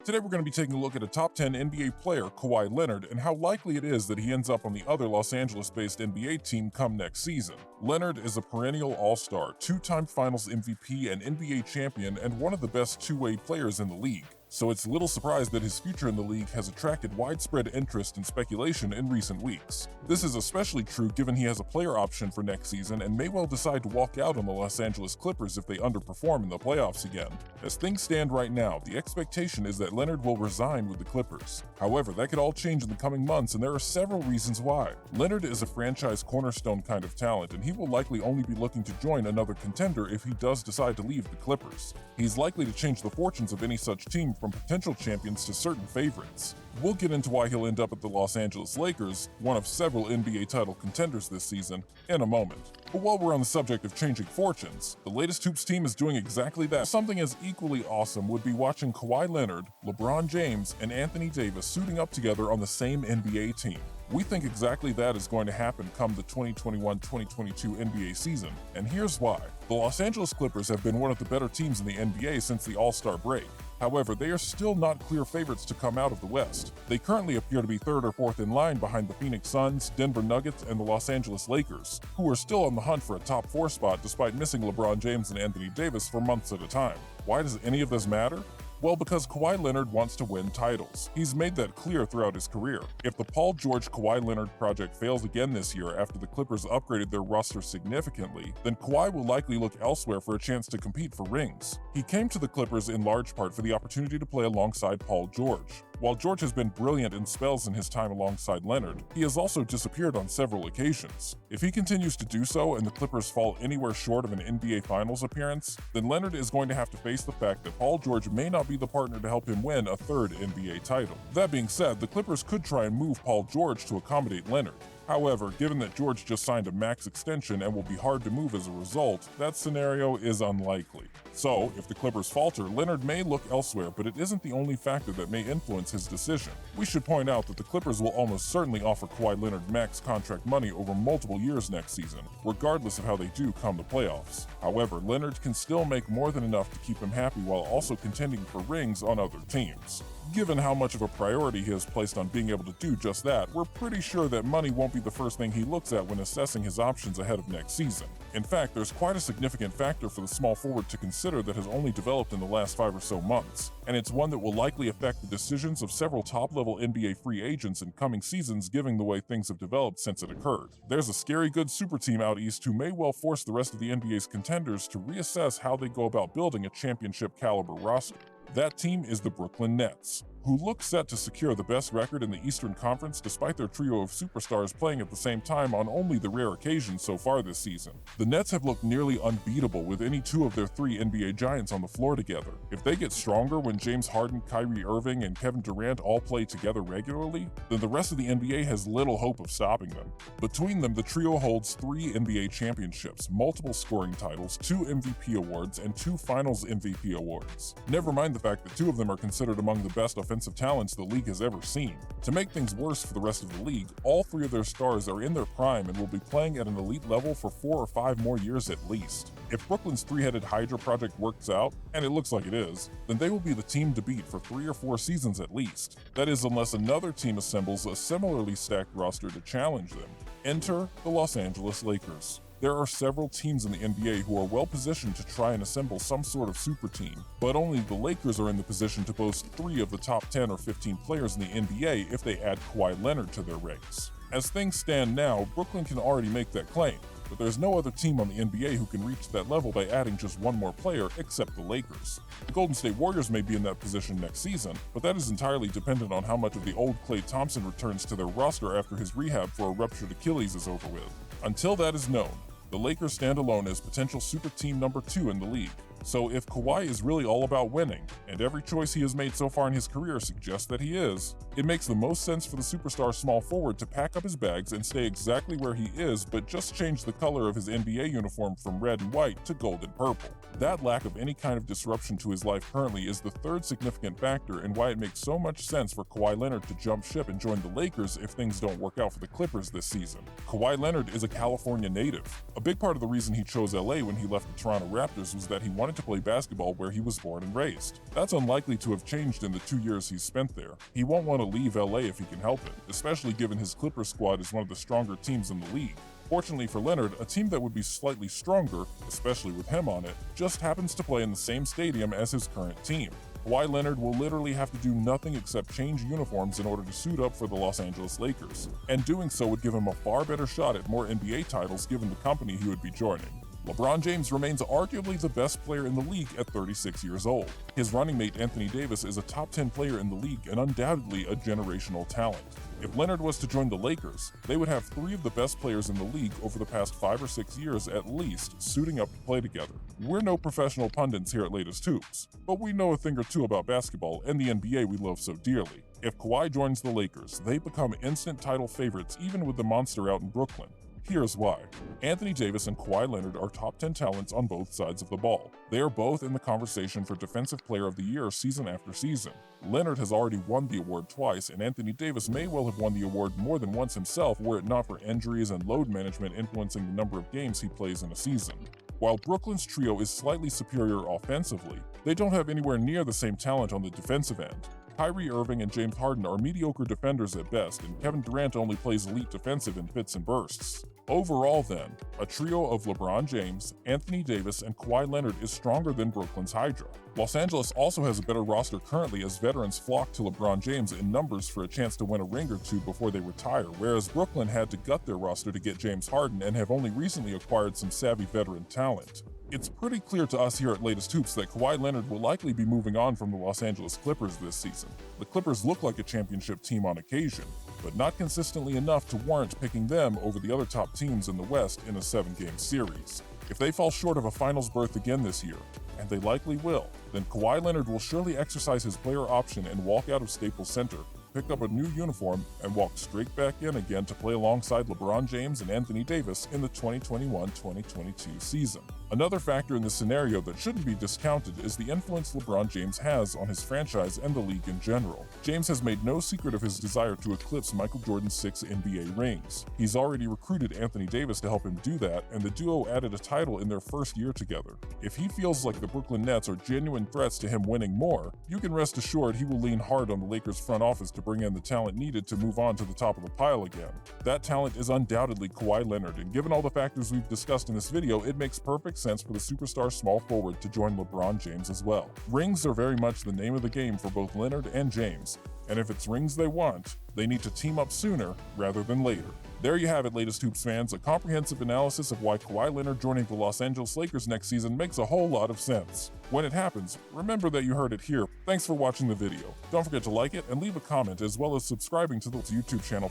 Today we're going to be taking a look at a top 10 NBA player, Kawhi Leonard, and how likely it is that he ends up on the other Los Angeles-based NBA team come next season. Leonard is a perennial all-star, two-time Finals MVP and NBA champion, and one of the best two-way players in the league. So it's little surprise that his future in the league has attracted widespread interest and speculation in recent weeks. This is especially true given he has a player option for next season and may well decide to walk out on the Los Angeles Clippers if they underperform in the playoffs again. As things stand right now, the expectation is that Leonard will resign with the Clippers. However, that could all change in the coming months, and there are several reasons why. Leonard is a franchise cornerstone kind of talent, and he will likely only be looking to join another contender if he does decide to leave the Clippers. He's likely to change the fortunes of any such team from potential champions to certain favorites. We'll get into why he'll end up at the Los Angeles Lakers, one of several NBA title contenders this season, in a moment. But while we're on the subject of changing fortunes, the latest Hoops team is doing exactly that. Something as equally awesome would be watching Kawhi Leonard, LeBron James, and Anthony Davis suiting up together on the same NBA team. We think exactly that is going to happen come the 2021-2022 NBA season, and here's why. The Los Angeles Clippers have been one of the better teams in the NBA since the All-Star break. However, they are still not clear favorites to come out of the West. They currently appear to be third or fourth in line behind the Phoenix Suns, Denver Nuggets, and the Los Angeles Lakers, who are still on the hunt for a top 4 spot despite missing LeBron James and Anthony Davis for months at a time. Why does any of this matter? Well, because Kawhi Leonard wants to win titles. He's made that clear throughout his career. If the Paul George-Kawhi Leonard project fails again this year after the Clippers upgraded their roster significantly, then Kawhi will likely look elsewhere for a chance to compete for rings. He came to the Clippers in large part for the opportunity to play alongside Paul George. While George has been brilliant in spells in his time alongside Leonard, he has also disappeared on several occasions. If he continues to do so and the Clippers fall anywhere short of an NBA Finals appearance, then Leonard is going to have to face the fact that Paul George may not be the partner to help him win a third NBA title. That being said, the Clippers could try and move Paul George to accommodate Leonard. However, given that George just signed a max extension and will be hard to move as a result, that scenario is unlikely. So, if the Clippers falter, Leonard may look elsewhere, but it isn't the only factor that may influence his decision. We should point out that the Clippers will almost certainly offer Kawhi Leonard max contract money over multiple years next season, regardless of how they do come the playoffs. However, Leonard can still make more than enough to keep him happy while also contending for rings on other teams. Given how much of a priority he has placed on being able to do just that, we're pretty sure that money won't be the first thing he looks at when assessing his options ahead of next season. In fact, there's quite a significant factor for the small forward to consider that has only developed in the last 5 or so months, and it's one that will likely affect the decisions of several top-level NBA free agents in coming seasons given the way things have developed since it occurred. There's a scary good super team out east who may well force the rest of the NBA's contenders to reassess how they go about building a championship-caliber roster. That team is the Brooklyn Nets, who look set to secure the best record in the Eastern Conference despite their trio of superstars playing at the same time on only the rare occasions so far this season. The Nets have looked nearly unbeatable with any 2 of their 3 NBA giants on the floor together. If they get stronger when James Harden, Kyrie Irving, and Kevin Durant all play together regularly, then the rest of the NBA has little hope of stopping them. Between them, the trio holds 3 NBA championships, multiple scoring titles, 2 MVP awards, and 2 Finals MVP awards. Never mind the fact that 2 of them are considered among the best offensive talents the league has ever seen. To make things worse for the rest of the league, all 3 of their stars are in their prime and will be playing at an elite level for 4 or 5 more years at least. If Brooklyn's 3-headed Hydra project works out, and it looks like it is, then they will be the team to beat for 3 or 4 seasons at least. That is, unless another team assembles a similarly stacked roster to challenge them. Enter the Los Angeles Lakers. There are several teams in the NBA who are well positioned to try and assemble some sort of super team, but only the Lakers are in the position to boast 3 of the top 10 or 15 players in the NBA if they add Kawhi Leonard to their ranks. As things stand now, Brooklyn can already make that claim, but there's no other team on the NBA who can reach that level by adding just one more player except the Lakers. The Golden State Warriors may be in that position next season, but that is entirely dependent on how much of the old Klay Thompson returns to their roster after his rehab for a ruptured Achilles is over with. Until that is known, the Lakers stand alone as potential super team number 2 in the league. So if Kawhi is really all about winning, and every choice he has made so far in his career suggests that he is, it makes the most sense for the superstar small forward to pack up his bags and stay exactly where he is, but just change the color of his NBA uniform from red and white to gold and purple. That lack of any kind of disruption to his life currently is the third significant factor in why it makes so much sense for Kawhi Leonard to jump ship and join the Lakers if things don't work out for the Clippers this season. Kawhi Leonard is a California native. A big part of the reason he chose LA when he left the Toronto Raptors was that he wanted wanted to play basketball where he was born and raised. That's unlikely to have changed in the 2 years he's spent there. He won't want to leave LA if he can help it, especially given his Clippers squad is one of the stronger teams in the league. Fortunately for Leonard, a team that would be slightly stronger, especially with him on it, just happens to play in the same stadium as his current team. Kawhi Leonard will literally have to do nothing except change uniforms in order to suit up for the Los Angeles Lakers, and doing so would give him a far better shot at more NBA titles given the company he would be joining. LeBron James remains arguably the best player in the league at 36 years old. His running mate Anthony Davis is a top 10 player in the league and undoubtedly a generational talent. If Leonard was to join the Lakers, they would have 3 of the best players in the league over the past 5 or 6 years at least suiting up to play together. We're no professional pundits here at Latest Hoops, but we know a thing or two about basketball and the NBA we love so dearly. If Kawhi joins the Lakers, they become instant title favorites even with the monster out in Brooklyn. Here's why. Anthony Davis and Kawhi Leonard are top 10 talents on both sides of the ball. They are both in the conversation for Defensive Player of the Year season after season. Leonard has already won the award twice, and Anthony Davis may well have won the award more than once himself were it not for injuries and load management influencing the number of games he plays in a season. While Brooklyn's trio is slightly superior offensively, they don't have anywhere near the same talent on the defensive end. Kyrie Irving and James Harden are mediocre defenders at best, and Kevin Durant only plays elite defensive in fits and bursts. Overall then, a trio of LeBron James, Anthony Davis, and Kawhi Leonard is stronger than Brooklyn's Hydra. Los Angeles also has a better roster currently as veterans flock to LeBron James in numbers for a chance to win a ring or two before they retire, whereas Brooklyn had to gut their roster to get James Harden and have only recently acquired some savvy veteran talent. It's pretty clear to us here at Latest Hoops that Kawhi Leonard will likely be moving on from the Los Angeles Clippers this season. The Clippers look like a championship team on occasion, but not consistently enough to warrant picking them over the other top teams in the West in a 7-game series. If they fall short of a finals berth again this year, and they likely will, then Kawhi Leonard will surely exercise his player option and walk out of Staples Center, pick up a new uniform, and walk straight back in again to play alongside LeBron James and Anthony Davis in the 2021-2022 season. Another factor in this scenario that shouldn't be discounted is the influence LeBron James has on his franchise and the league in general. James has made no secret of his desire to eclipse Michael Jordan's 6 NBA rings. He's already recruited Anthony Davis to help him do that, and the duo added a title in their first year together. If he feels like the Brooklyn Nets are genuine threats to him winning more, you can rest assured he will lean hard on the Lakers front office to bring in the talent needed to move on to the top of the pile again. That talent is undoubtedly Kawhi Leonard, and given all the factors we've discussed in this video, it makes perfect sense for the superstar small forward to join LeBron James as well. Rings are very much the name of the game for both Leonard and James, and if it's rings they want, they need to team up sooner rather than later. There you have it, Latest Hoops fans, a comprehensive analysis of why Kawhi Leonard joining the Los Angeles Lakers next season makes a whole lot of sense. When it happens, remember that you heard it here. Thanks for watching the video. Don't forget to like it and leave a comment, as well as subscribing to the YouTube channel